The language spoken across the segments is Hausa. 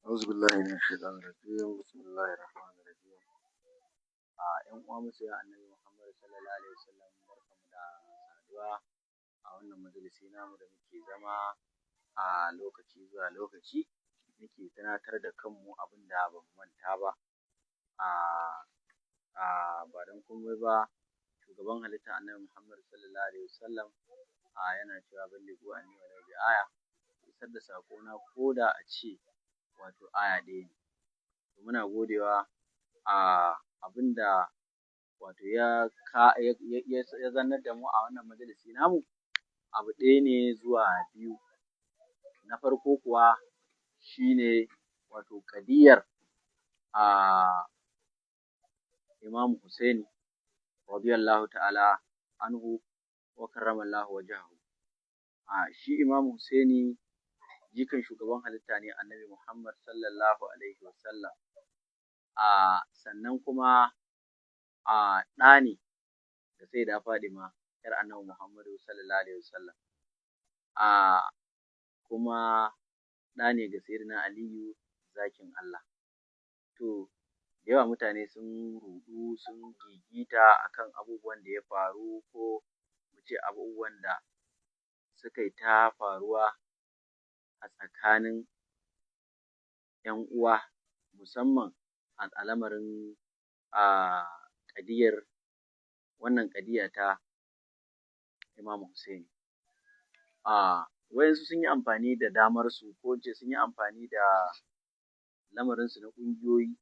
أعوذ بالله من الشيطان الرجيم بسم الله الرحمن الرحيم ‘yan uwa masoya annabi Muhammad sallallahu alaihi wasallam barkamu da saduwa a wannan majalisi namu da muke zama a lokaci zuwa lokaci muke tunatar da kanmu abin da ba mu manta ba ba don komai ba shugaban halitta annabi Muhammad sallallahu alaihi wasallam yana cewa ballighu anni walau bi aya isar da saƙona ko da a ce wato aya ɗaya ne. Muna godewa abinda wato ya zannar da mu a wannan majalisi namu abu ɗaya ne zuwa biyu. Na farko kuwa shine wato ƙadiyar Imam Hussaini radiyallahu ta'ala anhu wa karramallahu wajhahu. Shi Imam Hussaini jikan shugaban halitta ne annabi Muhammad sallallahu alaihi wasallam. Sannan kuma ɗa ne da Sayyida Fadima ‘yar annabi Muhammadu sallallahu alaihi wasallam. Kuma ɗa ne ga Sayyidina Aliyu zakin Allah. To, da yawa mutane sun ruɗu sun gigita akan abubuwan da ya faru ko mu ce abubuwan da suka yi ta faruwa a tsakanin ‘yan uwa musamman a al'amarin wannan ƙadiya ta Imam Hussaini. Waƴansu sun yi amfani da damarsu ko in ce sun yi amfani da lamarinsu na ƙungiyoyi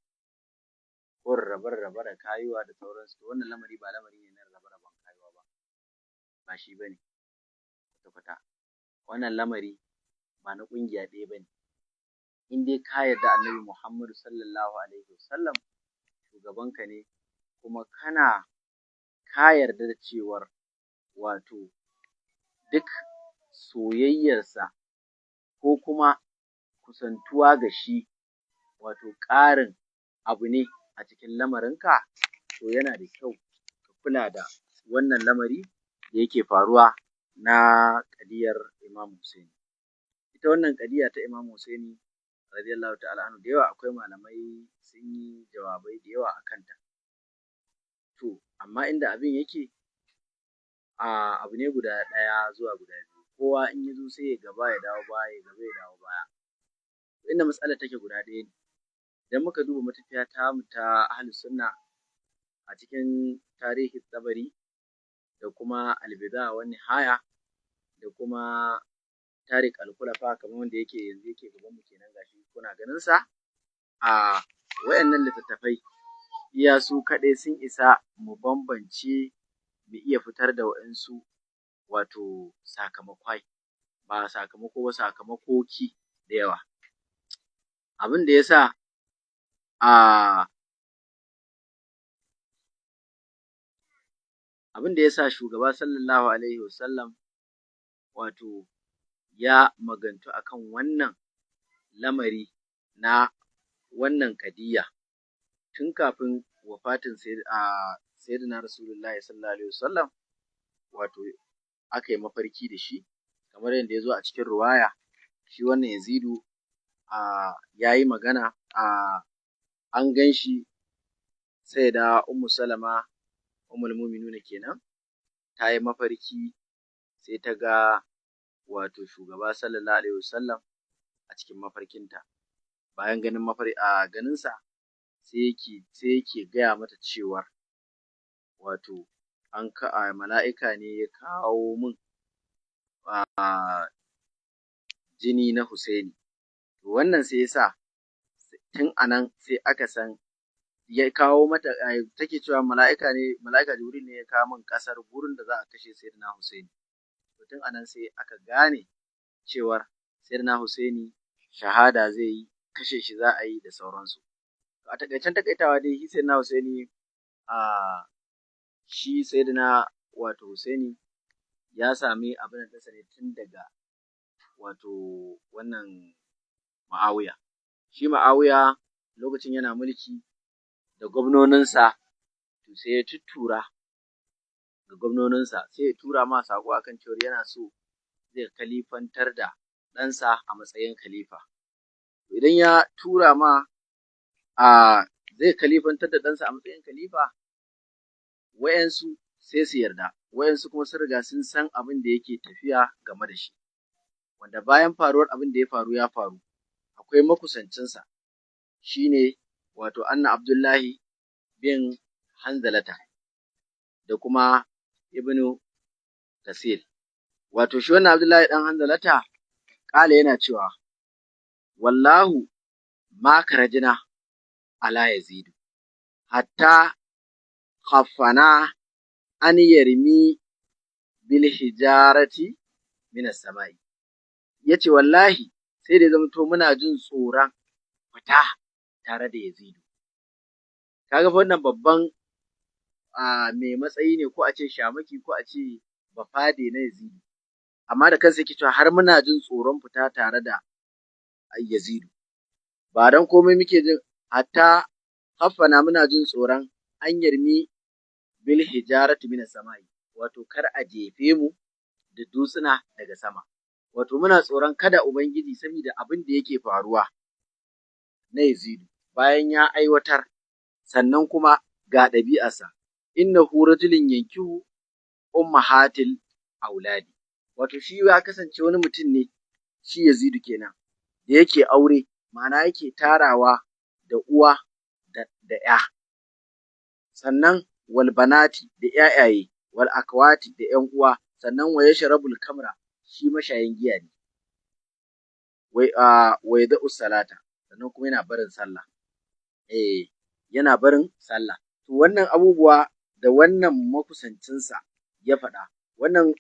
ko rarrabe-rarrabe da kayuwa da sauransu. Wannan lamari ba lamari ne na rarrabe-raben kayuwa ba, ba shi ba ne kwata-kwata. Wannan lamari ba na ƙungiya ɗaya ba ne. In dai ka yarda annabi Muhammadu sallallahu alaihi wasallam shugabanka ne kuma ka yarda da cewar wato duk soyayyarsa ko kuma kusantuwa ga shi wato ƙarin abu ne a cikin lamarinka, to yana da kyau ka kula da wannan lamari da yake faruwa na ƙadiyar Imam Hussaini. Ita wannan ƙadiya ta Imam Hussaini radiyallahu ta'ala anhu da yawa akwai malamai sun yi jawabai da yawa a kanta. To, amma inda abin yake abu ne guda ɗaya zuwa guda biyu. Kowa in ya zo sai ya gaba ya dawo baya, ya gaba ya dawo baya. Inda matsalar take guda ɗaya ne. Idan muka duba matafiya tamu ta Ahlus Sunna a cikin tarihin Tabari da kuma Al-Bidaya wan Nihaya da kuma Tariq al-Khulafa kamar wanda yanzu yake gaban mu kenan gashi kuna ganin sa. Waƴannan littattafai iya su kaɗai sun isa mu bambance mu iya fitar da waƴansu wato sakamakwai, ba sakamako ba sakamakoki da yawa. Abin da ya sa shugaba sallallahu alaihi wasallam wato ya magantu akan wannan lamari na wannan ƙadiyya tun kafin wafatin Sayyidina Rasulullahi sallallahu alaihi wasallam, wato aka yi mafarki da shi kamar yadda ya zo a cikin ruwaya. Shi wannan Yazidu ya yi magana an gan shi Sayyida Ummu Salama Ummul Mu'minuna kenan ta yi mafarki sai ta ga wato shugaba sallallahu alaihi wasallam a cikin mafarkinta. Bayan ganinsa sai yake gaya mata cewar wato mala'ika ne ya kawo min jini na Hussaini. Wannan sai ya sa tun anan sai aka san ya kawo mata take cewa mala'ika Jibril ne ya kawo min ƙasar gurin da za a kashe Sayyidina Hussaini. Tun anan sai aka gane cewar Sayyidina Hussaini shahada zai yi, kashe shi za a yi da sauransu. A taƙaicen taƙaitawa dai Sayyidina Hussaini shi Sayyidina wato Hussaini ya sami abin da ne tun daga wato wannan Mu'awiya. Shi Mu'awiya lokacin yana mulki da gwamnoninsa to sai ya tuttura ga gwamnoninsa sai ya tura ma saƙo akan cewar yana so zai kalifantar da ɗansa a matsayin khalifa. idan ya tura ma zai kalifantar da ɗansa a matsayin khalifa, wayansu sai su yarda, wayansu kuma sun riga sun san abin da yake tafiya game da shi, wanda bayan faruwar abin da ya faru, akwai makusancinsa shine wato Anna Abdullahi bin Hanzalata da kuma Ibnu Kasir. Wato shi wannan Abdullahi dan Hanzalata kala yana cewa wallahu ma karajina ala Yazid hatta khaffana an yarmi bil hijarati min as-sama'i. Yace wallahi sai da zamto muna jin tsoron fita tare da Yazid. Kaga wannan babban mai matsayi ne, ko a ce shamaki, ko a ce bafade na Yazid, amma da kansa yake cewa har muna jin tsoron fita tare da Yazid, ba dan komai muke jin hatta haffana muna jin tsoron an yarmi bil hijarati min samai, wato kar a jefe mu da dutsuna daga sama, wato muna tsoron kada ubangiji saboda abin da yake faruwa na Yazid bayan ya aiwatar, sannan kuma ga ɗabi'arsa, innahu rajulun yankihu ummahatil auladi, wato shi ya kasance wani mutum ne, shi Yazid kenan, da yake aure, ma'ana yake tarawa da uwa da ƴa, sannan wal banati da ƴaƴaye, wal akwati da ƴan uwa, sannan wa yashrabul kamra, shi mashayin giya ne, wai da salata, sannan kuma yana barin sallah, yana barin sallah. To wannan abubuwa da wannan makusancinsa ya faɗa, wannan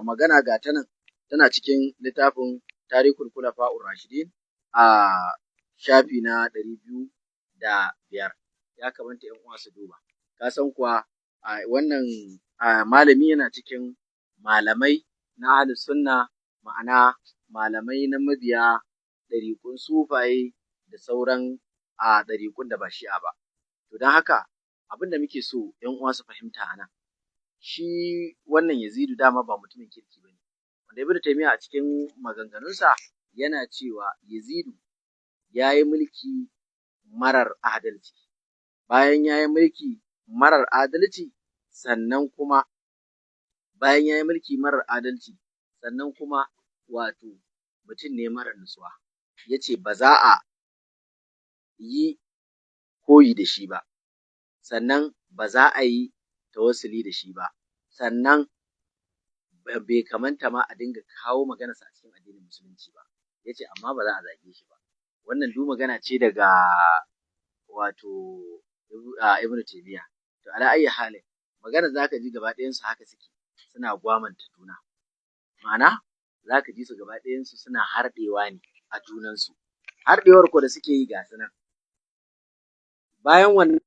magana ga ta nan tana cikin littafin Tarihul Khulafa'ur Rashidin a shafi na 205. Ya kamata ƴan uwa su duba. Ka san kuwa wannan malami yana cikin malamai na Ahlus Sunna, ma'ana malamai na mabiya ɗariƙun sufaye da sauran ɗariƙun da ba Shi'a ba. To don haka abin da muke so ƴan uwa su fahimta a nan, shi wannan Yazidu dama ba mutumin kirki ba ne, wanda Ibn Taymiyyah a cikin maganganunsa yana cewa Yazidu ya yi mulki marar adalci. Bayan ya yi mulki marar adalci, sannan kuma wato mutum ne marar nutsuwa. Ya ce ba za a yi koyi da shi ba, sannan ba za a yi tawassuli da shi ba, sannan bai kamanta ma a dinga kawo maganarsa a cikin addinin musulunci ba. Ya ce amma ba za a zage shi ba. Wannan duk magana ce daga wato Ibn Taymiyyah. To ala ayyi halin, maganar za ka ji gaba ɗayansu haka suke, suna gwamanta juna. Ma'ana za ka ji su gaba ɗayansu suna harɗewa ne a junansu. Harɗewar ko da suke yi ga su nan. Bayan wannan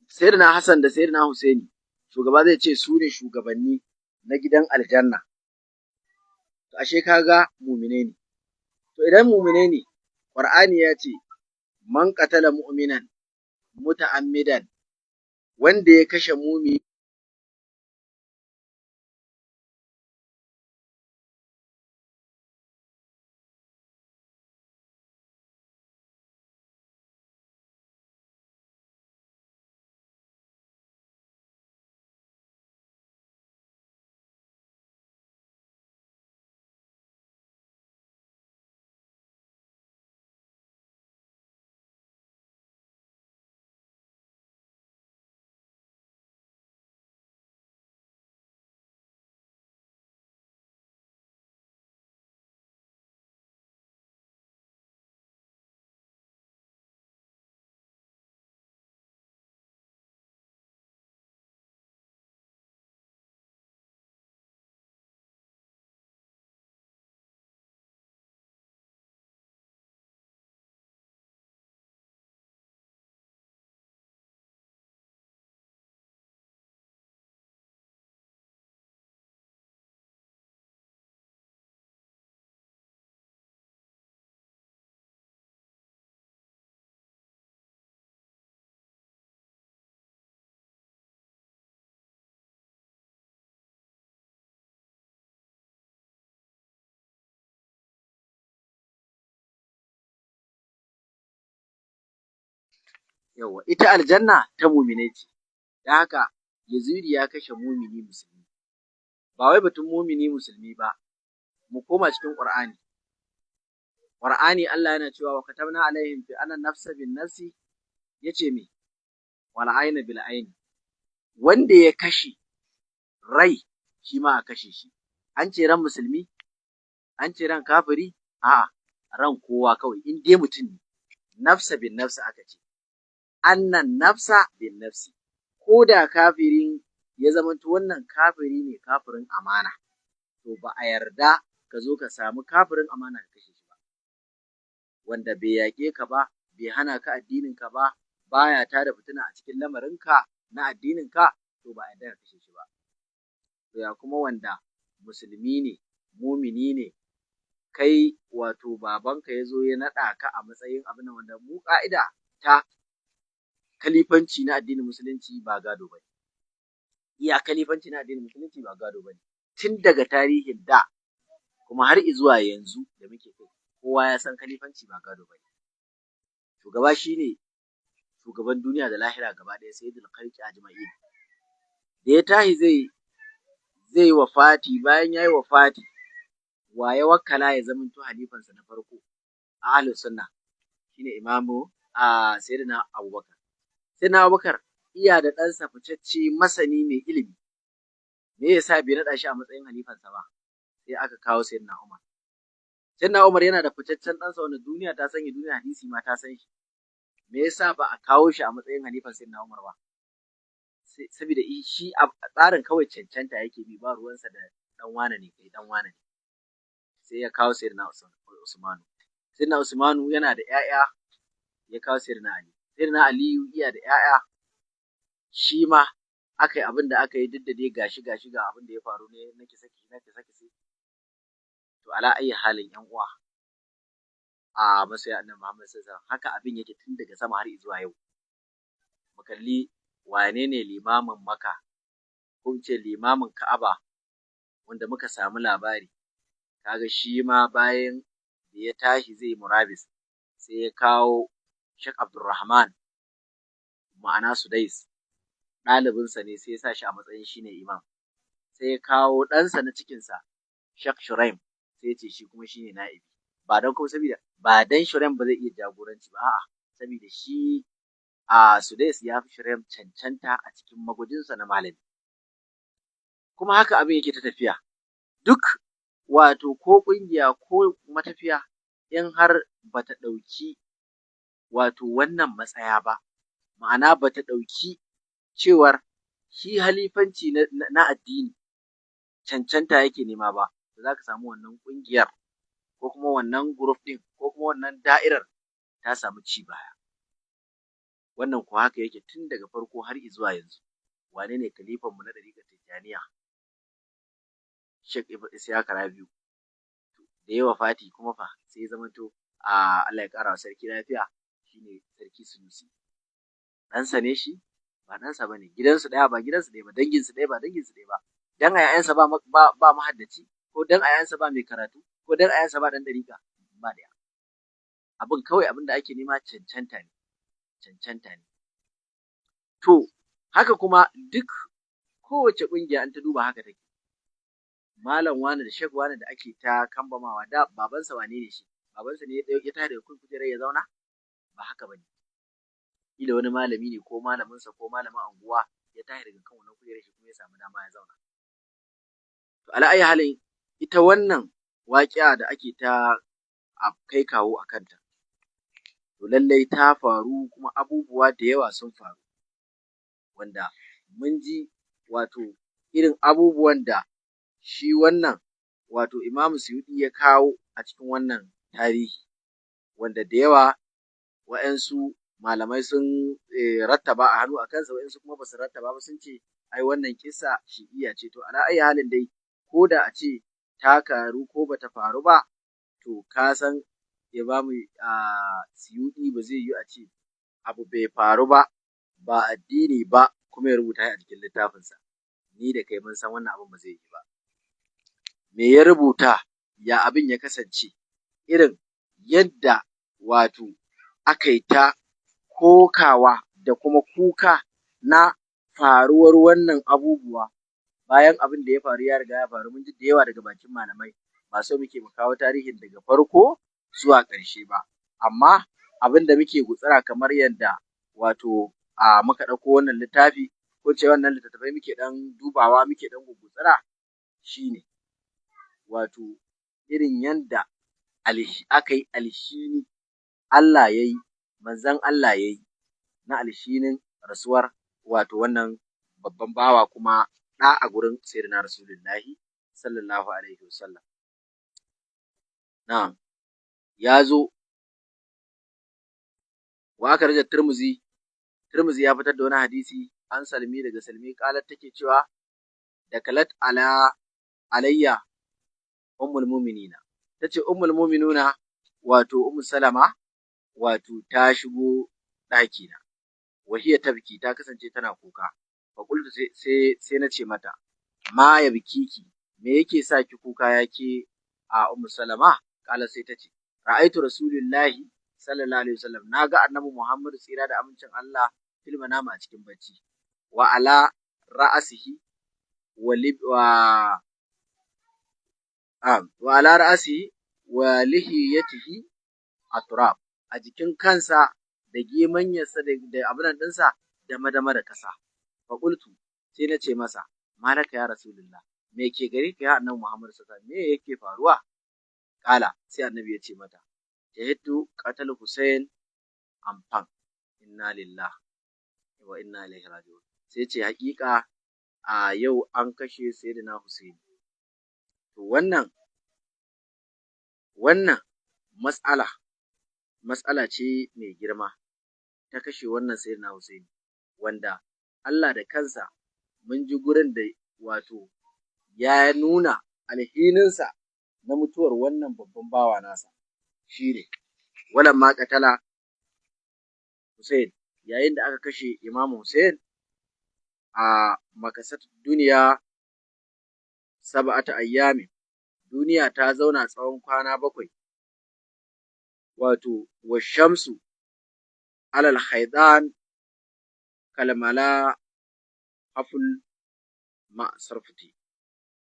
Sayyidina Hassan da Sayyidina Husaini shugaba zai ce su ne shugabanni na gidan aljanna. To ashe kaga mumine ne. To idan mumine ne, Qur'ani ya ce man qatala mu'minan muta'ammidan, wanda ya kashe mumi yawa ita aljanna ta mumine ce. Da haka Yazidi ya kashe mumini musulmi. Ba wai batun mumini musulmi ba, mu koma cikin Qur'ani. Qur'ani Allah yana cewa wa katabna alaihim fi anna nafsa bin nafsi, yace me wal ayna bil ayni, wanda ya kashe rai shi ma a kashe shi. An ce ran musulmi, an ce ran kafiri, a'a ran kowa kawai in dai mutum ne. Nafsa bin nafsi aka ce, annan nafsa bin nafsi, ko da kafirin ya zamanto wannan kafiri ne, kafirin amana, to ba a yarda ka zo ka samu kafirin amana ka kashe shi ba, wanda bai yaƙe ka ba, bai hana ka addinin ka ba, baya tada fitina a cikin lamarinka na addinin ka, to ba a yarda ka kashe shi ba. To ya kuma wanda musulmi ne, mumini ne, kai wato babanka ya zo ya naɗa ka a matsayin abin wanda mu ƙa'ida ta kalifanci na addinin musulunci ba gado ba ne. Iya kalifanci na addinin musulunci ba gado ba ne. Tun daga tarihin da kuma har zuwa yanzu da muke kai, kowa ya san kalifanci ba gado ba ne. Shugaba shi ne shugaban duniya da lahira gaba ɗaya, sayyidul khalqi ajma'in. Da ya tashi zai wafati, bayan ya yi wafati, wa ya wakkala ya zamanto halifansa na farko a ahlus sunna shine imamu sayyidina Abubakar. Sayyidina Abubakar iya da ɗansa fitacce masani mai ilimi, me yasa bai naɗa shi a matsayin halifansa ba, sai aka kawo sayyidina Umar. Sayyidina Umar yana da fitaccen ɗansa wanda duniya ta sani, duniya hadisi ma ta san shi, me yasa ba a kawo shi a matsayin halifan sayyidina Umar ba? Saboda shi a tsarin kawai cancanta yake bi, ba ruwansa da dan wane ne kai dan wane ne. Sai ya kawo sayyidina Usmanu. Sayyidina Usmanu yana da ƴaƴa, ya kawo sayyidina Ali. Sayyidina Aliyu iya da ƴaƴa, shi ma aka yi abin da aka yi, duk da dai gashi ga abin da ya faru ne na kisa. To ala ayi halin ƴan uwa a masoya annabi Muhammad sallallahu alaihi wasallam, haka abin yake tun daga sama har zuwa yau. Mu kalli wane ne limamin Makka, ko in ce limamin Ka'aba, wanda muka samu labari, kaga shi ma bayan da ya tashi zai murabis, sai ya kawo Sheikh Abdulrahman, ma'ana Sudais, ɗalibinsa ne, sai ya sa shi a matsayin shi ne imam. Sai ya kawo ɗansa na cikinsa, Sheikh Shuraim, sai ya ce shi kuma shi ne na'ibi. Ba don kuma saboda ba dan Shuraim ba zai iya jagoranci ba, a'a saboda shi Sudais ya fi Shuraim cancanta a cikin magujinsa na malami. Kuma haka abin yake ta tafiya. Duk wato ko ƙungiya ko matafiya, in har bata ɗauki wato wannan matsaya ba, ma'ana bata ɗauki cewar shi halifanci na addini cancanta yake nema ba, to za ka samu wannan ƙungiyar ko kuma wannan group ɗin ko kuma wannan da'irar ta samu ci baya. wannan ko haka yake tun daga farko har zuwa yanzu. Wane ne kalifan mu na ɗariƙar Tijjaniya? Sheikh Isiyaka Rabi'u. Da ya wafati kuma fa sai ya zamanto Allah ya ƙara wa sarki lafiya, shine sarki Sunusi. Ɗansa ne shi? Ba ɗansa ba ne. Gidansu ɗaya ba gidansu ɗaya ba, danginsu ɗaya ba danginsu ɗaya ba. Dan a ‘ya'yansa ba mahaddaci, ko dan a ‘ya'yansa ba mai karatu, ko dan a ‘ya'yansa ba ɗan ɗariƙa, ba ɗaya. Abin kawai abin da ake nema cancanta ne. To, haka kuma duk kowace ƙungiya an ta duba haka take. Malam wane da Sheikh wane da ake ta kambamawa, da babansa wane ne shi? Babansa ne ya tada daga kan kujerar ya zauna? Ba haka bane. Kila wani malami ne ko malaminsa ko malamin anguwa ya tashi daga kan wannan kujerar shi kuma ya samu dama ya zauna. To ala ayi halin ita wannan waƙiya da ake ta kai kawo a kanta, to lallai ta faru kuma abubuwa da yawa sun faru, wanda mun ji wato irin abubuwan da shi wannan wato Imam Suyuɗi ya kawo a cikin wannan tarihi, wanda da yawa wa'yansu malamai sun rattaba a hannu a kansa, wa'yansu kuma ba su rattaba ba, sun ce ai wannan kissa shi'iyya ce. To ala ayi halin dai, ko da a ce ta karu ko bata faru ba, to ka san Imam Suyuɗi ba zai yi a ce abu bai faru ba addini ba kuma ya rubuta a cikin littafinsa. Ni da kai mun san wannan abin ba zai yi ba. Me ya rubuta? Ya abin ya kasance? Irin yadda wato aka yi ta kokawa da kuma kuka na faruwar wannan abubuwa, bayan abin da ya faru ya riga ya faru, mun ji da yawa daga bakin malamai, ba so muke mu kawo tarihin daga farko zuwa ƙarshe ba, amma abin da muke gutsira kamar yadda wato muka ɗauko wannan littafi, ko ce wannan littattafai muke ɗan dubawa, muke ɗan gutsira, shine wato irin yanda aka yi alhini Allah ya yi, manzon Allah ya yi, na alhinin rasuwar wato wannan babban bawa kuma ɗa a gurin Sayyidina Rasulullahi sallallahu alaihi wasallam. Na'am, ya zo wa aka raja Tirmizi ya fitar da wani hadisi an Salmi daga Salmi, qalat take cewa da kalat alayya ummul mu'minina, tace ummul mu'minuna wato ummu Salama wato ta shigo ɗakina, wa hiya tabki, ta kasance tana kuka. Fa qultu sai na ce mata, ma ya bikiki, me yake sa ki kuka yake ummu Salama? Kala sai tace, ra'aitu rasulullahi sallallahu alaihi wasallam, naga annabi Muhammad tsira da amincin Allah fil manama a cikin bacci, wa ala ra'asihi wa ala ra'asihi wa lihiyatihi atrab, a jikin kansa da gemanyarsa da abin ɗinsa da madama da ƙasa. Fa qultu, sai na ce masa, malaka ya rasulullah, me ke gare ka ya annabi Muhammad sallallahu alaihi wasallam, me yake faruwa? Kala, sai annabi ya ce mata, shahidtu qatal Husayn amfan, inna lillahi wa inna ilaihi raji'un. Sai ce haƙiƙa a yau an kashe sayyidina Husayn. To wannan matsala ce mai girma ta kashe wannan sayyidina Husayn, wanda Allah da kansa mun ji gurin da wato ya nuna alhininsa na mutuwar wannan babban bawa nasa, shine walamma qatala Husayn, yayin da aka kashe Imam Husayn, a makasat duniya sab'ata ayyamin, duniya ta zauna tsawon kwana 7, wato wa shamsu alal haidan kalmala haful ma'sarfati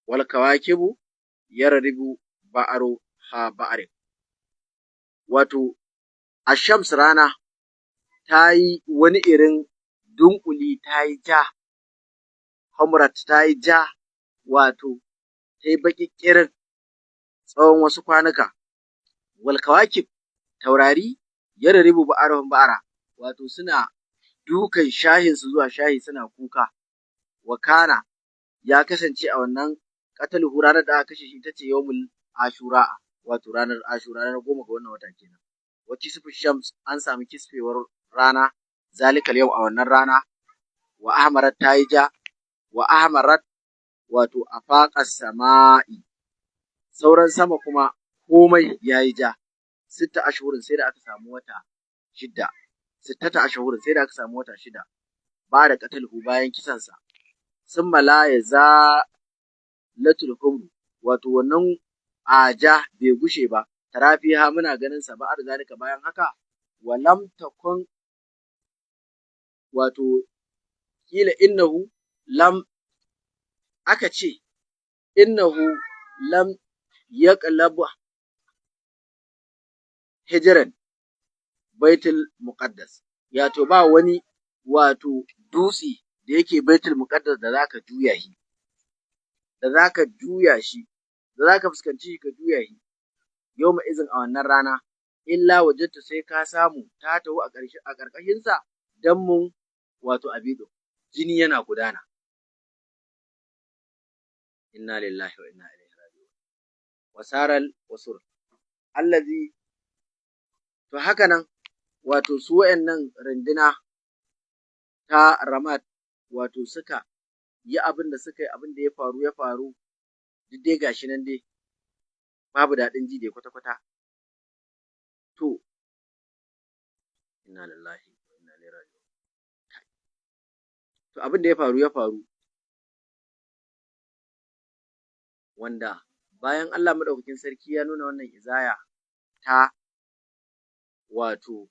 wal kawakibu yarribu ba'aru ha ba'arin. Wato ashams, rana ta yi wani irin dunkuli, ta yi ja, hamrat ta yi ja, wato ta yi baƙi ƙirin tsawon wasu kwanuka. Wal kawakib, taurari yarribu ba'aruhum ba'ara, wato suna dukan shahinsu zuwa shahi suna kuka. Wa kana, ya kasance a wannan qataluhu, ranar da aka kashe shi tace yawmul ashura, wato ranar ashura, ranar 10 ga wannan wata kenan. Wa kisfu shams, an samu kisfewar rana zalikal yau a wannan rana wa ahmarat ta yi ja wa ahmarat wato afaqas sama'i sauran sama kuma komai yayi ja sitta ashhurin sai da aka samu wata shida sittata ashhurin sai da aka samu wata shida ba da qatalhu bayan kisansa summa la yazalatul humru wato wannan aja bai gushe ba tarafiha muna ganin sa ba'ar zalika bayan haka walam takun wato kila innahu lam aka ce innahu lam yaqlab hijran baitul muqaddas yato ba wani wato dutse da yake baitul muqaddas da zaka juya shi da zaka fuskanci shi ka juya shi yawma izin a wannan rana illa wajadta sai ka samu ta tahu a ƙarƙashin sa dammun wato abido jini yana gudana inna lillahi wa inna ilaihi raji'un wasaral wasur allazi to haka nan wato su wayannan runduna ta ramat wato suka yi abin da suka yi abin da ya faru duk dai gashi nan dai babu daɗin ji dai kwata-kwata to inna lillahi wa inna ilaihi raji'un to abin da ya faru wanda bayan Allah madaukakin sarki ya nuna wannan izaya ta wato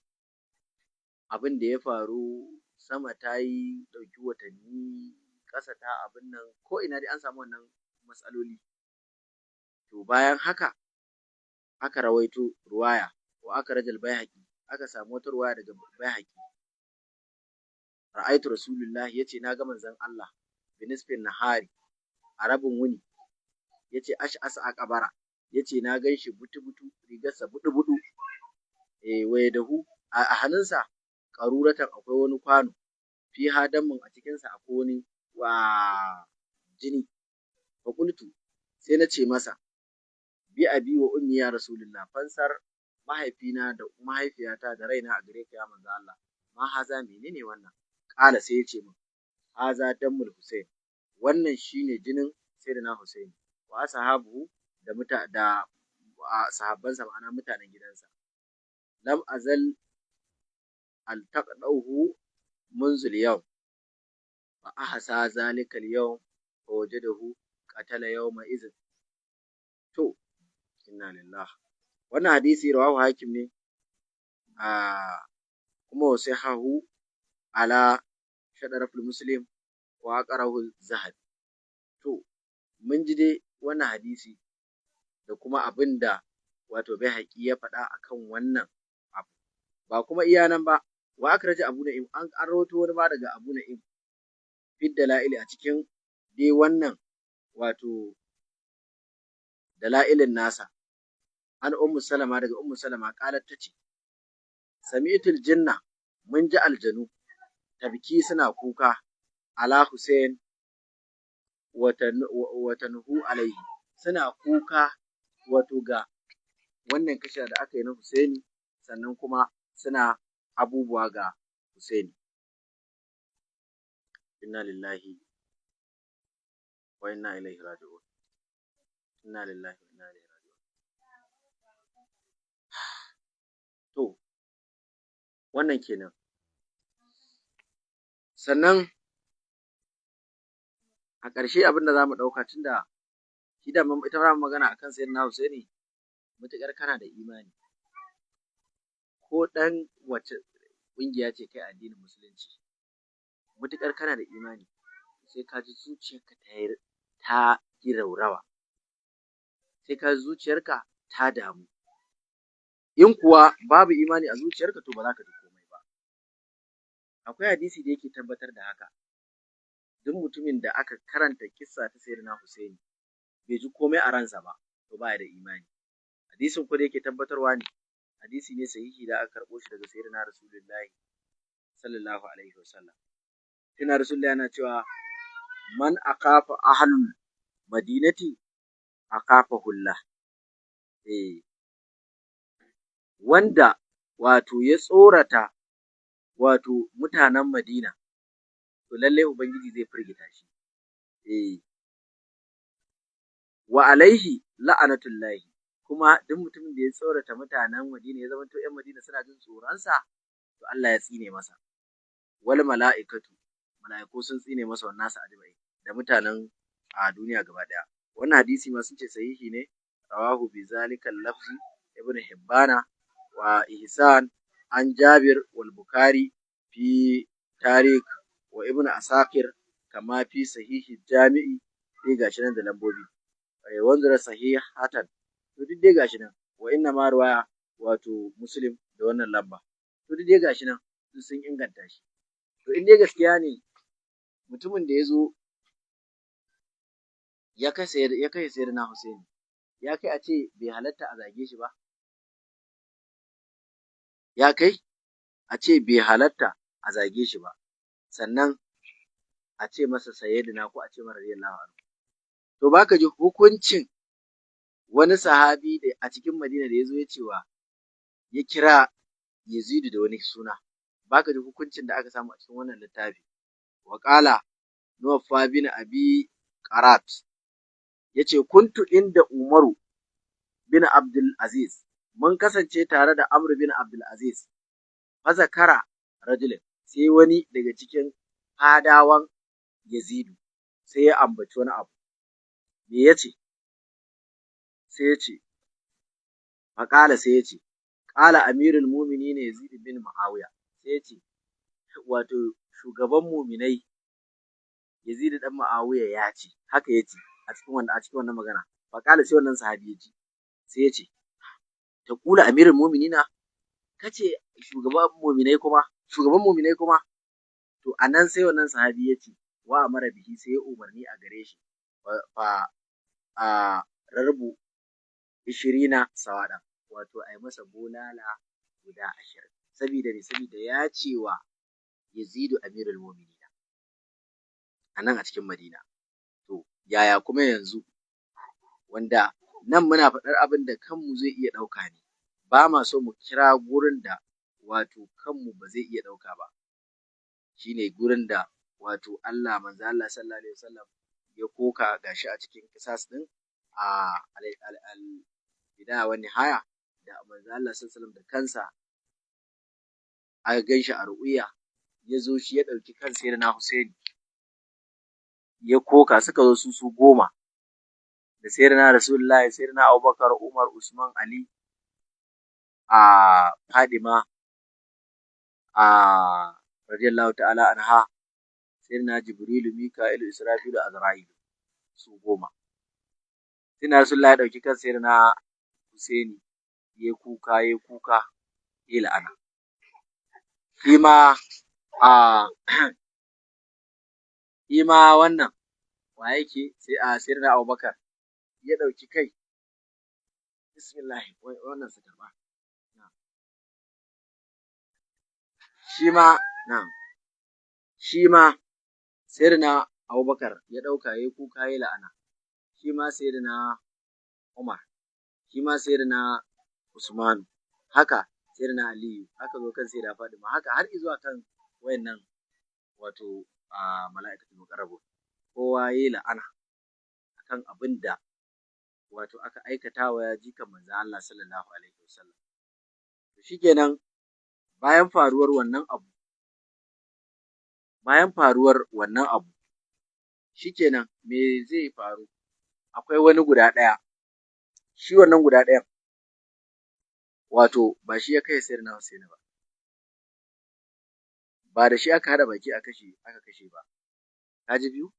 abin da ya faru sama ta yi ɗauki watanni ƙasa ta abin nan ko ina dai an samu wannan matsaloli to bayan haka aka rawaito ruwaya wa aka rajal baihaqi aka samu wata ruwaya daga baihaqi ra'aytu rasulullahi yace na ga manzon Allah binisfin nahari a rabin wuni yace ash'asa a kabara yace na ganshi butu-butu rigarsa budu-budu waye dahu a hannunsa qaruratan akwai wani kwano fi hadamin a cikin sa akwai wani jini fa qultu sai na ce masa bi abi wa ummi ya rasulullah fansar mahaifina da mahaifiyata da raina a gare ka ya manzo Allah ma haza menene wannan kala sai ya ce min haza dammul husain wannan shine jinin sayyidina husaini wa ashabu da sahabbansa ma'ana mutanen gidansa lam azal altaqadahu munzul yawm fa ahsa zalika al-yawm fa wajadahu qatala yawma idhin to inna lillahi wannan hadisi rawahu hakim ne kuma wasahahu ala shadaraful muslim wa aqarahu zahabi to mun ji dai wannan hadisi da kuma abin da wato Baihaqi ya faɗa akan wannan abu ba kuma iya nan ba wa akraja Abu Na'im an rawaito wani ba daga Abu Na'im fid dalail a cikin dai wannan wato dalailin nasa an ummu salama daga ummu salama qalat tace sami'tul jinna mun ji aljanu tabki suna kuka ala Hussein watanhu alaihi suna kuka wato ga wannan kashe da aka yi na Husaini sannan kuma suna abubuwa ga Husaini inna lillahi wa inna ilaihi raji'un inna lillahi wa inna ilaihi raji'un to wannan kenan sannan a ƙarshe abin da zamu ɗauka tunda shi da ita ma magana akan sayyidina Husaini mutakar kana da imani ko dan wace kungiya ce kai addinin musulunci mutakar kana da imani sai ka ji zuciyarka ta yi raurawa sai ka ji zuciyarka ta damu in kuwa babu imani a zuciyarka to ba za ka ji komai ba akwai hadisi da yake tabbatar da haka duk mutumin da aka karanta kissa ta sayyidina Husaini bai ji komai a ransa ba to baya da imani hadisin ko da yake tabbatarwa ne hadisi ne sahihi da aka karbo shi daga sayyidina Rasulullahi sallallahu alaihi wasallam sayyidina Rasulullahi yana cewa man akafa ahlul madinati akafahu Allah wanda wato ya tsorata wato mutanen Madina, to lallai Ubangiji zai firgita shi. Wa alaihi la'anatullahi, kuma duk mutumin da ya tsorata mutanen Madina ya zama to ‘yan Madina suna jin tsoronsa, to Allah ya tsine masa. Wal mala'ikatu, mala'iku sun tsine masa wannan nasu ajma'in, da mutanen a duniya gaba ɗaya. Wannan hadisi ma sun ce sahihi ne, rawahu bi zalikal lafzi ibn Hibbana wa Ihsan an Jabir wal Bukhari fi Tariq wa ibn Asakir kama fi sahihi jami'i, dai gashi nan da lambobi. Wanzura sahihatan, to duk dai gashi nan, wa inna ma ruwaya wato Muslim da wannan lamba, to duk dai gashi nan sun inganta shi. To in dai gaskiya ne mutumin da ya zo ya kai sayyidina Husaini, ya kai a ce bai halatta a zage shi ba? Ya kai a ce bai halatta a zage shi ba, sannan a ce masa sayyidina ko a ce masa radiyallahu anhu. To baka ji hukuncin wani sahabi da a cikin Madina da ya zo ya kira Yazidu da wani suna, baka ji hukuncin da aka samu a cikin wannan littafi. Wa qala Nuwaffa bin Abi Qarat, yace kuntu inda Umaru bin Abdul Aziz, mun kasance tare da Amr bin Abdul Aziz, fa zakara rajulin, sai wani daga cikin fadawan Yazidu sai ya ambaci wani abu. Me yace? Sai yace, faqala sai yace, qala amirul mu'minin Yazid bin Muawiya, sai yace wato shugaban mu'minai Yazid dan Muawiya ya ce, haka yace a cikin wannan magana. Faqala sai wannan sahabi yace, sai yace, ta kula amirul mu'minina, kace shugaban mu'minai kuma? To anan sai wannan sahabi yace, wa amara bihi, sai ya umarni a gare shi, fa a rarbu 20 sawada, wato ai masa bulala guda 20, saboda ya ce wa Yazidu amirul mu'minina anan a cikin Madina. To yaya kuma yanzu, wanda nan muna faɗar abin da kanmu zai iya ɗauka ne, ba ma so mu kira gurin da wato kanmu ba zai iya ɗauka ba, shine gurin da wato manzo Allah sallallahu alaihi wasallam ya koka gashi a cikin kisas din a al-bidaya wa nihaya, da manzo Allah sallallahu alaihi wasallam da kansa aka ganshi a ru'ya, ya zo shi ya ɗauki kan sayyidina Husaini ya koka, suka zo su 10 da sayyidina Rasulullahi, sayyidina Abubakar, Umar, Usman, Ali, Fadima radiyallahu ta'ala anha, sayyidina Jibrilu, Mika'ilu, Israfilu, Azra'ilu, su 10. Sayyidina Rasulullahi ya ɗauki kan sayyidina Husaini ya kuka ya la'ana. Shi ma wannan wa yake sai sayyidina Abubakar ya ɗauki kai, bismillah, wannan su karba. Shi ma sayyidina Abubakar ya ɗauka ya kuka ya la'ana. Shi ma sayyidina Umar, shi ma sayyidina Usman, haka sayyidina Aliyu, haka zo kan sayyida Fadima, haka har zuwa kan wayannan wato mala'ikatul muqarrabun, kowa yayi la'ana akan abin da wato aka aikata wa jikan manzo Allah sallallahu alaihi wasallam. To shikenan, bayan faruwar wannan abu shikenan, me zai faru? Akwai wani guda ɗaya, shi wannan guda ɗayan wato ba shi ya kai sayyidina Husaini ba da shi aka hada baki aka kashe ba. Kaji biyu?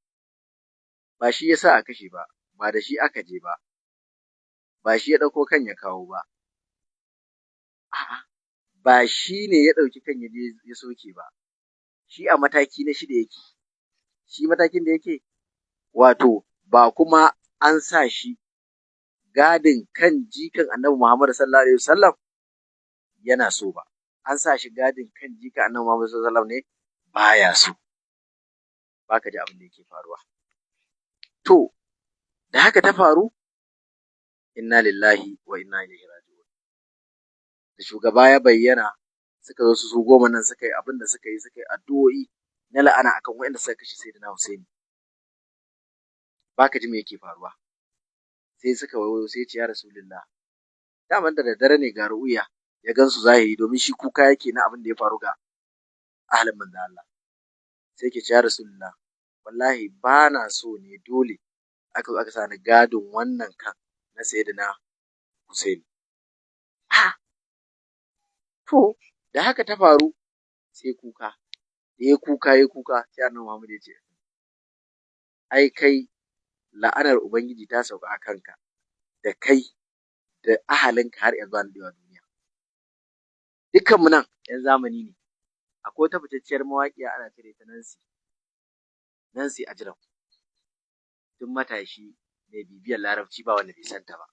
Ba shi yasa aka kashe ba da shi aka je ba shi ya dauko kan ya kawo ba. Ba shi ne ya dauki kan ya je ya soke ba. Shi a mataki na 6 yake. Shi matakin da yake wato ba kuma an sa shi gadin kan jikan Annabi Muhammad sallallahu alaihi wasallam yana so ba. An sa shi gadin kan jikan Annabi Muhammad sallallahu alaihi wasallam ne baya so. Baka ji abin da yake faruwa. To da haka ta faru, inna lillahi wa inna ilaihi raji'un. Da shugaba ya bayyana suka zo su 10 nan suka yi abin da suka yi addu'o'i na la'ana akan waɗanda suka kashe Sayyidina Husaini. Baka ji me yake faruwa. Sai suka wayo sai ce ya Rasulullah. Daman da daddare ne ga ru'uya ya gansu zahiri domin shi kuka yake na abin da ya faru ga ahalin manzo Allah. Sai ke ce ya Rasulullah wallahi ba na so ne dole aka zo aka sani gadon wannan kan na Sayyidina Husaini. To da haka ta faru sai kuka. Ya kuka sai Annabi Muhammad ya ce ai kai la'anar Ubangiji ta sauka a kanka da kai da ahalinka har yanzu an dawo duniya. Dukkanmu nan ‘yan zamani ne. Akwai wata fitacciyar mawaƙiya ana cire ta Nancy Ajram. Duk matashi mai bibiyar Larabci ba wanda bai santa ba.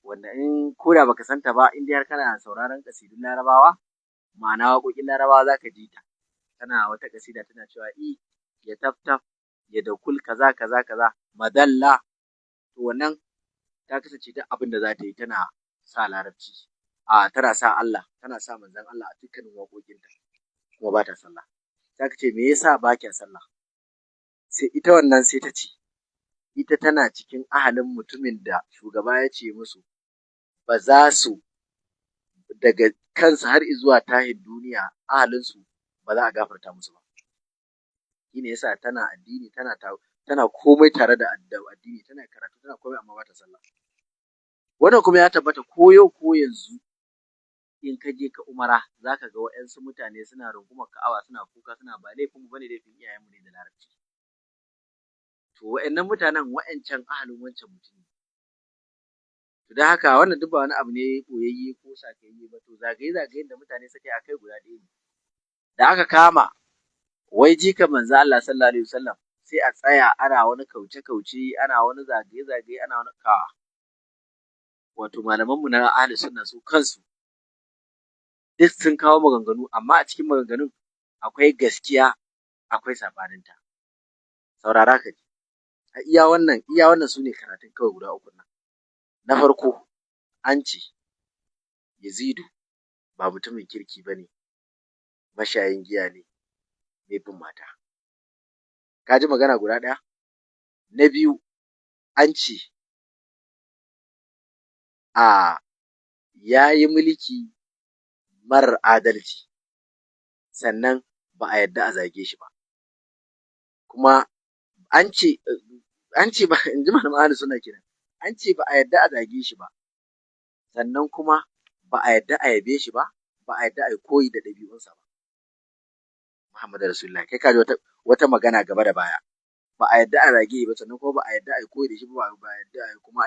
Wanda in koda baka santa ba in dai har kana sauraron kasidun Larabawa, ma'ana waƙoƙin Larabawa zaka ji ta. Tana wata kasida tana cewa ya taftaf ya dakul kaza madalla. To wannan ta kasance duk abin da za ta yi tana sa Larabci. Tana sa Allah, tana sa manzon Allah a dukkanin waƙoƙinta. Kuma ba ta sallah. Sai ka ce me yasa ba kya sallah? Sai ita wannan sai ta ce ita tana cikin ahalin mutumin da shugaba ya ce musu ba za su daga kansa har zuwa tahin duniya ahalinsu ba za a gafarta musu ba. Shi ne yasa tana addini tana komai tare da addini, tana karatu tana komai amma ba ta sallah. Wannan kuma ya tabbata ko yau ko yanzu in ka je ka umara za ka ga waɗansu mutane suna rungumar Ka'aba suna kuka suna ba laifin mu bane laifin iyayenmu ne da Larabci. To waɗannan mutanen waɗancan ahalin wancan mutum. To don haka wannan duk ba wani abu ne koyayye ko sakayye ba, to zagaye-zagayen da mutane suka yi a kai guda ɗaya ne. Da aka kama wai jika manzo Allah sallallahu alaihi wasallam sai a tsaya ana wani kauce-kauce, ana wani zagaye-zagaye, ana wani wato malamanmu na ahli sunna su kansu duk sun kawo maganganu, amma a cikin maganganun akwai gaskiya akwai sabaninta. Saurara ka ji. Iya wannan su ne karatun kawai guda uku nan. Na farko an ce Yazidu ba mutumin kirki ba ne, mashayin giya ne, mai bin mata. Ka ji magana guda ɗaya? Na biyu an ce ya yi mulki marar adalci, sannan ba a yarda a zage shi ba. Kuma an ce ba in ji malaman ahli sunna kenan, an ce ba a yarda a zage shi ba, sannan kuma ba a yarda a yabe shi ba, ba a yarda a yi koyi da ɗabi'unsa ba. Muhammadu Rasulullah, kai ka ji wata magana gaba da baya. Ba a yarda a zage ba, sannan kuma ba a yarda a yi koyi da shi ba, ba a yarda a yi kuma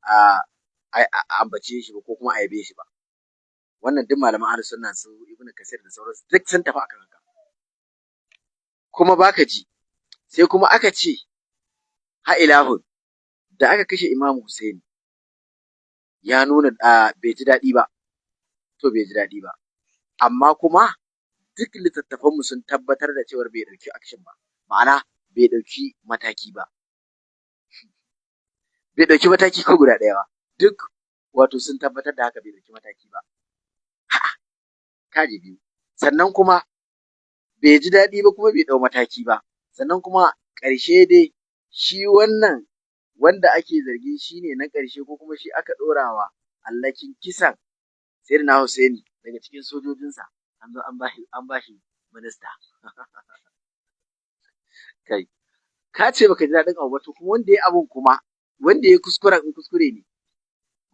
a ambace shi ba ko kuma a yabe shi ba. Wannan duk malaman ahli sunna su Ibn Kasir da sauransu duk sun tafi akan haka. Kuma baka ji sai kuma aka ce ha ilahun da aka kashe Imam Hussein ya nuna bai ji daɗi ba. To bai ji daɗi ba. Amma kuma duk littattafanmu sun tabbatar da cewar bai ɗauki action ba. Ma'ana bai ɗauki mataki ba. Bai ɗauki mataki ko guda ɗaya ba. Duk wato sun tabbatar da haka bai ɗauki mataki ba. Kaji biyu. Sannan kuma bai ji daɗi ba kuma bai ɗau mataki ba. Sannan kuma ƙarshe dai shi wannan wanda ake zargi shi ne na ƙarshe ko kuma shi aka ɗorawa alhakin kisan Sayyidina Husaini daga cikin sojojinsa, an zo an bashi minista. Kai, ka ce baka ji daɗin abu ba to kuma wanda ya abun kuma wanda ya kuskuren in kuskure ne.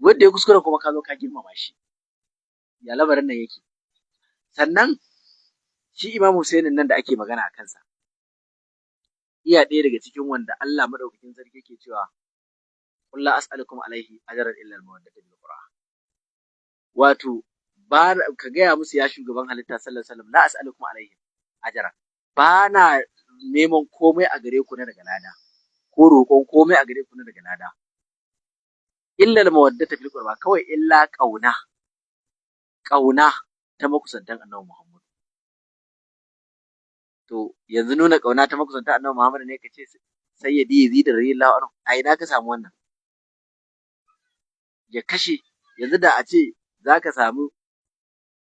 Wanda ya kuskuren kuma ka zo ka girmama shi. Ya lamarin nan yake. Sannan shi Imam Husainin nan da ake magana a kansa. Iya ɗaya daga cikin wanda Allah madaukakin sarki yake cewa qul la as'alukum alaihi ajran illa al-mawaddata fil qur'an. Wato ka gaya musu ya shugaban halitta sallallahu alaihi wasallam la as'alukum alaihi ajran. Ba na neman komai a gare ku na daga lada ko roƙon komai a gare ku na daga lada. Illa al-mawaddata fil qur'an, kawai illa ƙauna ta makusantan Annabi Muhammad. To yanzu nuna ƙauna ta makusantan Annabi Muhammad ne kace sayyidi Yazid radiyallahu anhu, a ina ka samu wannan? Ya kashe yanzu da a ce za ka samu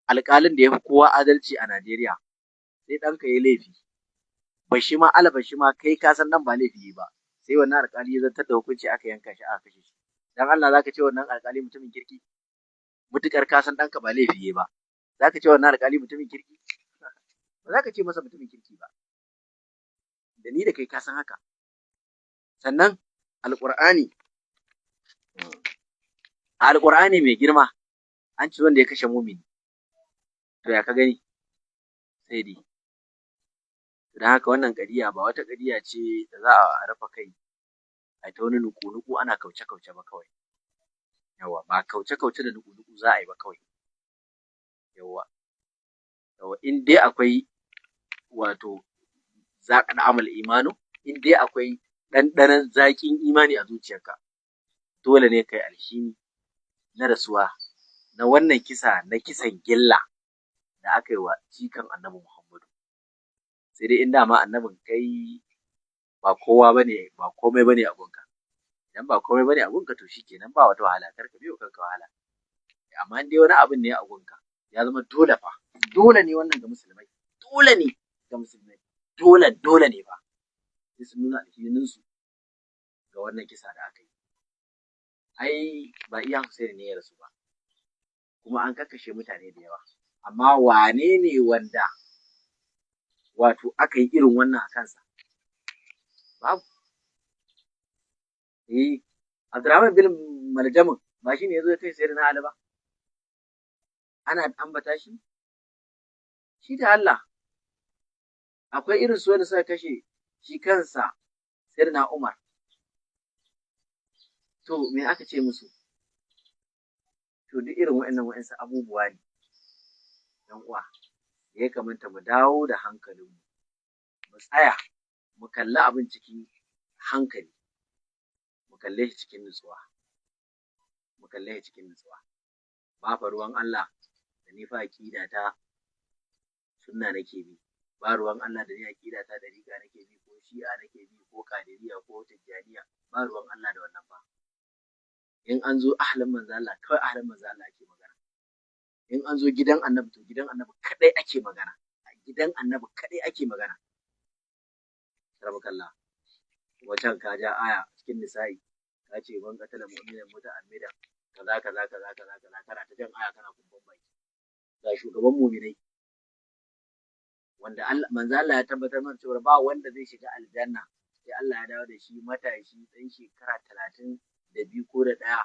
alƙalin da ya fi kowa adalci a Najeriya sai ɗanka ya laifi, bashi ma alabashi ma kai ka san ɗan ba laifi ba, sai wannan alƙali ya zartar da hukunci aka yanka shi aka kashe shi. Dan Allah zaka ce wannan alƙali mutumin kirki? Mutukar ka san ɗanka ba laifi ba, zaka ce wannan alƙali mutumin kirki? Ba za ka ce masa mutumin kirki ba. Da ni da kai ka san haka. Sannan Alƙur'ani, a Alƙur'ani mai girma an ce wanda ya kashe mumini. To ya ka gani? Sai dai. Don haka wannan ƙadiya ba wata ƙadiya ce da za a rufe kai a ta wani nuku-nuku ana kauce-kauce ba kawai. Yawa ba kauce-kauce da nuku-nuku za a yi ba kawai. Yawa in dai akwai wato zaƙan amal imanu, in dai akwai ɗanɗanon zaƙin imani a zuciyarka, dole ne kai alhini na rasuwa na wannan kisa na kisan gilla da aka yi wa jikan annabi Muhammadu. Sai dai in dama annabin kai ba kowa bane, ba komai bane a gunka. Idan ba komai bane a gunka to shikenan ba wata wahala, kar ka biyo kanka wahala. Amma in dai wani abin ne a gunka, ya zama dole fa, dole ne wannan ga musulmai, dole ne ga musulmai, dole ne fa. Sai sun nuna alhininsu ga wannan kisa da aka yi. Ai ba iya Hussein ne ya rasu ba, kuma an kakkashe mutane da yawa. Amma wane ne wanda wato aka yi irin wannan a kansa? Babu. Abdurrahman bin Maljamin ba shi ne ya zo ya kai Sayyidina Ali ba? Ana ambata shi? Shi da Allah. Akwai irin su wanda suka kashe shi kansa Sayyidina Umar. To me aka ce musu? To duk irin wa'ansu abubuwa ne, ɗan uwa, da ya kamata mu dawo da hankalinmu, mu tsaya, mu kalli abin cikin hankali, mu kalle shi cikin nutsuwa, Ba fa ruwan Allah da ni fa aƙidata sunna nake bi, ba ruwan Allah da ni aƙidata dariƙa nake bi ko shi'a nake bi ko qadiriyya ko tijjaniya, ba ruwan Allah da wannan ba. In an zo ahlin manzo Allah, kawai ahlin manzo Allah ake magana. In an zo gidan annabi, to gidan annabi kadai ake magana. Gidan annabi kadai ake magana. Rabbakallah. Wacan ka ja aya cikin nisa'i, ka ce ban qatala mu'minan muta'ammidan kaza kana ta jan aya kana kumban baki. Ga shugaban mu'minai wanda Allah manzo Allah ya tabbatar mana cewa ba wanda zai shiga aljanna sai Allah ya dawo da shi matashi dan shekara 32 ko da 1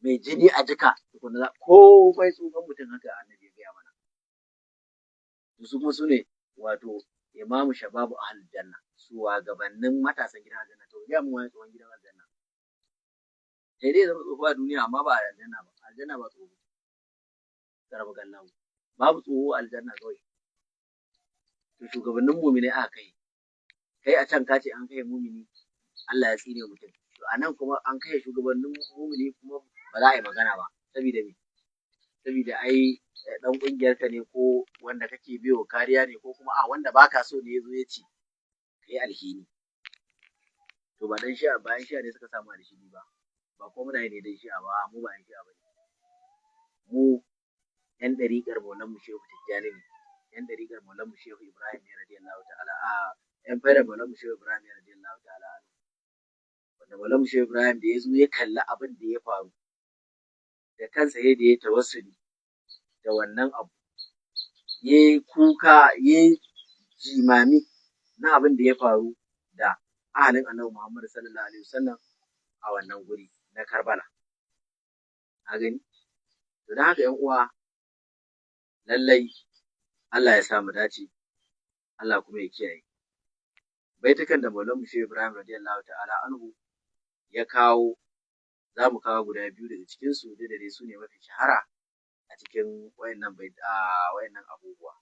mai jini a jika tukuna ko bai tsohon mutum haka annabi ya gaya mana. Su kuma su ne wato imamu shababu ahlul janna, su wa gabanin matasan gidan aljanna. To ya mu wani tsohon gidan aljanna, sai dai zama tsoho a duniya amma ba a aljanna ba. Aljanna ba tsoho, karabu gallahu, babu tsoho aljanna kawai. To shugabannin mumini aka kai a can ka ce an kai mumini Allah ya tsine mutum, to a nan kuma an kai shugabannin mumini kuma ba za a yi magana ba. Saboda me? Saboda ai dan kungiyar ka ne ko wanda kake biyo kariya ne ko kuma wanda baka so ne yazo ya ce kai alhini. To ba dan shi'a, bayan shi'a ne suka samu alhini ba ko muna yi ne dan shi'a ba, mu ba yan shi'a bane. Mu yan dariƙar Maulan mu Shehu Tijjani ne, yan dariƙar Maulan mu Shehu Ibrahim ne radiyallahu ta'ala, yan fara Maulan mu Shehu Ibrahim ne radiyallahu ta'ala. Wanda Maulan mu Shehu Ibrahim da yazo ya kalli abin da ya faru da kansa, da ya tawassuli da wannan abu, ya kuka, ya jimami na abin da ya faru da ahalin annabi Muhammad sallallahu alaihi wasallam a wannan guri na Karbala. A gani? To don haka ‘yan uwa, lallai Allah ya sa mu dace, Allah kuma ya kiyaye. Baitukan da Maulan mu Shehu Ibrahim radiyallahu ta'ala anhu ya kawo, za mu kawo guda 2 daga cikinsu, da dai su ne mafi shahara a cikin wayannan abubuwa.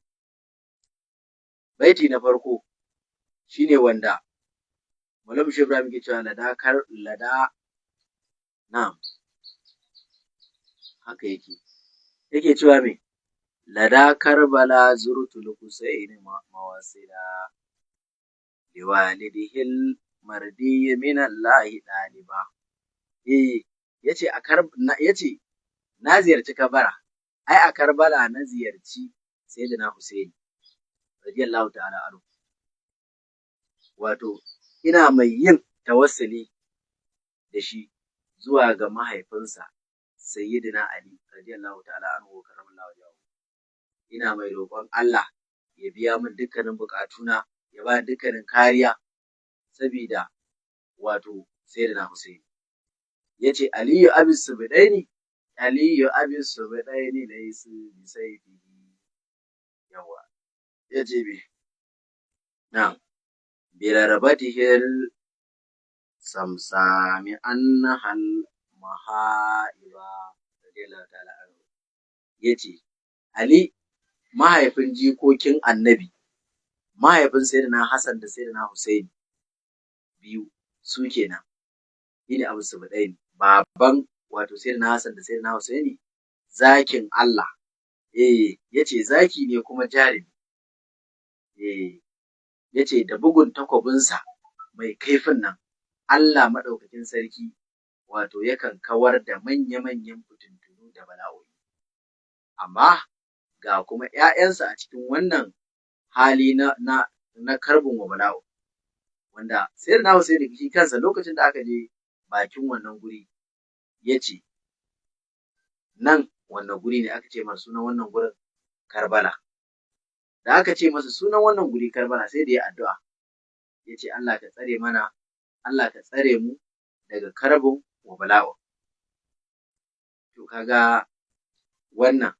Baiti na farko shine wanda Maulan Shehu Ibrahim ke cewa haka yake cewa me? Lada Karbala zurtul Husayn mawasila liwalidihil mardi min Allah daliba. Yace na ziyarci Karbala ai a Karbala na ziyarci Sayyidina Husaini radiyallahu ta'ala anhu, wato ina mai yin tawassuli da shi zuwa ga mahaifinsa Sayyidina Ali radiyallahu ta'ala anhu wa karramallahu wajhahu. Ina mai roƙon Allah ya biya min dukkanin buƙatuna, ya ba dukkanin kariya sabida wato Sayyidina Husaini. Yace Aliyu abis subidaini, Aliyu abis subidaini laysa bi sayfihi. Yawa. Yace bi. Na'am. Birarabatihil samsami annahal mahaiba radiyallahu ta'ala anhu. Yace Ali mahaifin jikokin Annabi, mahaifin Sayyidina Hassan da Sayyidina Husaini biyu su kenan. Shine Abu Subidaini, baban wato Sayyidina Hassan da Sayyidina Husaini, zakin Allah. Yace zaki ne kuma jarumi. Yace da bugun takwabinsa mai kaifin nan, Allah madaukakin sarki wato yakan kawar da manya-manyan fitintunu da bala'o'i. Amma ga kuma ‘ya'yansa a cikin wannan hali na karbin wa bala'o, wanda Sayyidina Husaini shi kansa lokacin da aka je bakin wannan guri ya ce, nan wannan guri ne aka ce masa sunan wannan gurin Karbala. Da aka ce masa sunan wannan guri Karbala sai da ya addu'a, ya ce Allah ka tsare mana, Allah ka tsare mu daga karbin wa bala'o. To kaga wannan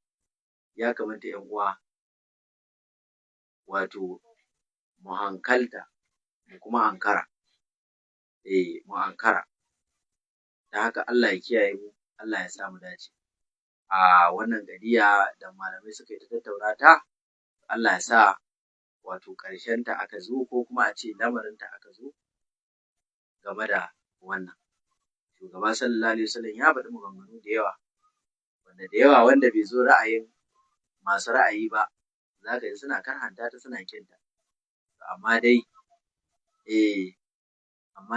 ya kamata ‘yan uwa wato mu hankalta mu kuma ankara. Mu ankara. Da haka Allah ya kiyaye mu, Allah ya sa mu dace. A wannan gadiya da malamai suka yi ta tattauna ta, Allah ya sa wato ƙarshenta aka zo ko kuma a ce lamarinta aka zo game da wannan. Shugaba sallallahu alaihi wasallam ya faɗi maganganu da yawa, wanda da yawa wanda bai zo ra'ayin masu ra'ayi ba, za ka ji suna karhanta ta suna kinta. Amma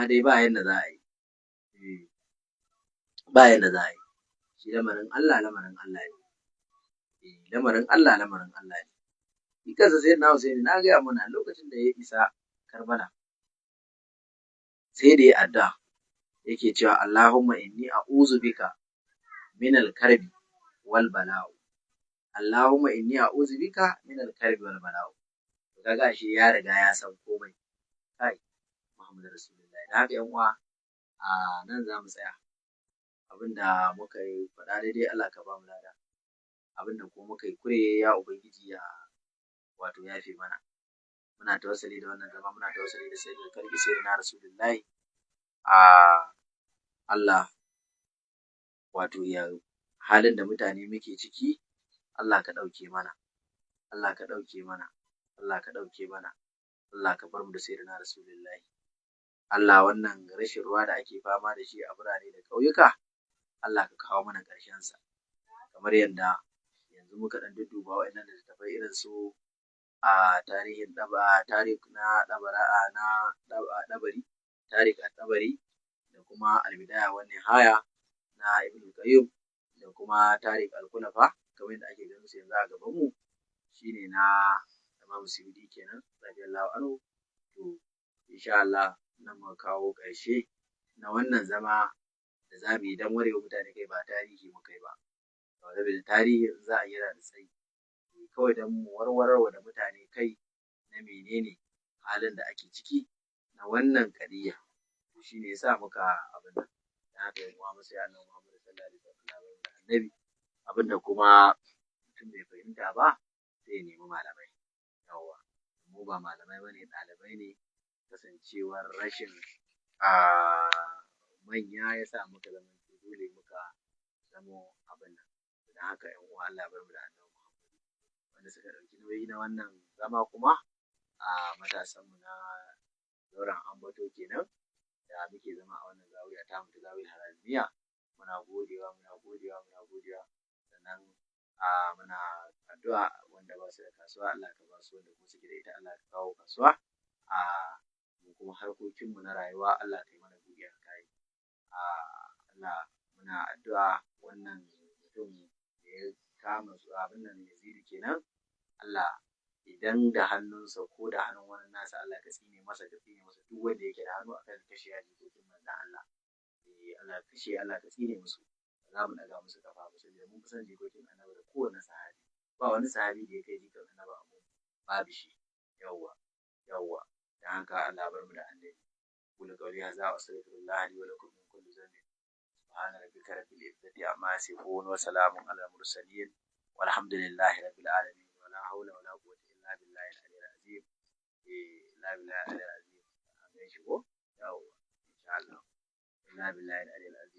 dai ba yanda za a yi. Ba yanda za a yi. Shi lamarin Allah ne. Lamarin Allah ne. Shi kansa Sayyidina Husaini na gaya mana lokacin da ya isa Karbala, sai da ya addu'a yake cewa Allahumma inni a'udhu bika min al-karbi wal bala'u. Allahumma inni a'udhu bika min al-karbi wal bala'u. Kaga shi ya riga ya san komai. Kai Muhammadu Rasulullahi. Da haka yan uwa a nan za mu tsaya. Abinda muka yi faɗa daidai Allah ka ba mu lada. Abinda kuma muka yi kure ya Ubangiji ya wato yafe mana. Muna tawassuli da wannan zama, muna tawassuli da sayyidul kalbi sayyidina Rasulullahi. Allah wato ya halin da mutane muke ciki, Allah ka ɗauke mana. Allah ka ɗauke mana. Allah ka ɗauke mana. Allah ka bar mu da sayyidina Rasulullahi. Allah wannan rashin ruwa da ake fama da shi a birane da ƙauyuka, Allah ka kawo mana ƙarshensa. Kamar yadda yanzu muka ɗan dudduba waɗannan littattafai irin su a tarihin ɗabari da kuma albidaya wa nihaya na Ibn Qayyim da kuma tarik al-Khulafa kamar yadda ake ganin su yanzu a gaban mu, shine na Imam Suyuti kenan radiyallahu anhu. To insha Allah nan muka kawo ƙarshe na wannan zama da za mu yi don warewa mutane kai, ba tarihi muka yi ba. Saboda tarihi za a yi yana da tsayi. Kawai don mu warwarwa da mutane kai na menene halin da ake ciki na wannan ƙadiyya. Shi ne yasa muka abin nan. Da haka yan uwa masu yana Muhammadu sallallahu alaihi wasallam da Annabi. Abinda kuma mutum bai fahimta ba sai ya nemi malamai. Yawwa. Mu ba malamai bane, ɗalibai ne. Kasancewar rashin manya ya sa muka zama dole muka zamo abin nan. Da haka yan uwa Allah bar mu da Annabi Muhammad. Wanda suka ɗauki nauyi na wannan zama kuma matasanmu na zauren ambato kenan da muke zama a wannan zawiya ta mutu zawiyar Harazmiya. Muna godewa. Sannan muna addu'a wanda ba su da kasuwa Allah ka ba su, wanda kuma suke da ita Allah ka kawo kasuwa. Mu kuma harkokinmu na rayuwa Allah ka yi mana buɗe a kai. Allah muna addu'a wannan mutum da ya kama su abin nan Yazidu kenan, Allah idan da hannunsa ko da hannun wani nasa Allah ka tsine masa duk wanda yake da hannu akan kashe ya jikokin manzon Allah. Allah kashe Allah ka tsine musu, ba za mu daga musu kafa ba saboda mun fi son jikokin annabi da kowane sahabi, ba wani sahabi da ya kai jikan annabi abu, babu shi. Yawwa dan haka Allah bar mu da annabi. Qul qawli hadha wa astaghfirullah li wa lakum min kulli dhanbin. Subhana rabbika rabbil izzati amma yasifun wa salamun alal mursalin walhamdulillahi rabbil alamin. Wala hawla wala quwwata illa billahi al-aliyyil azim. La billahi al-aliyyil azim. Amin shi ko? Yawwa insha Allah. La billahi al-aliyyil azim.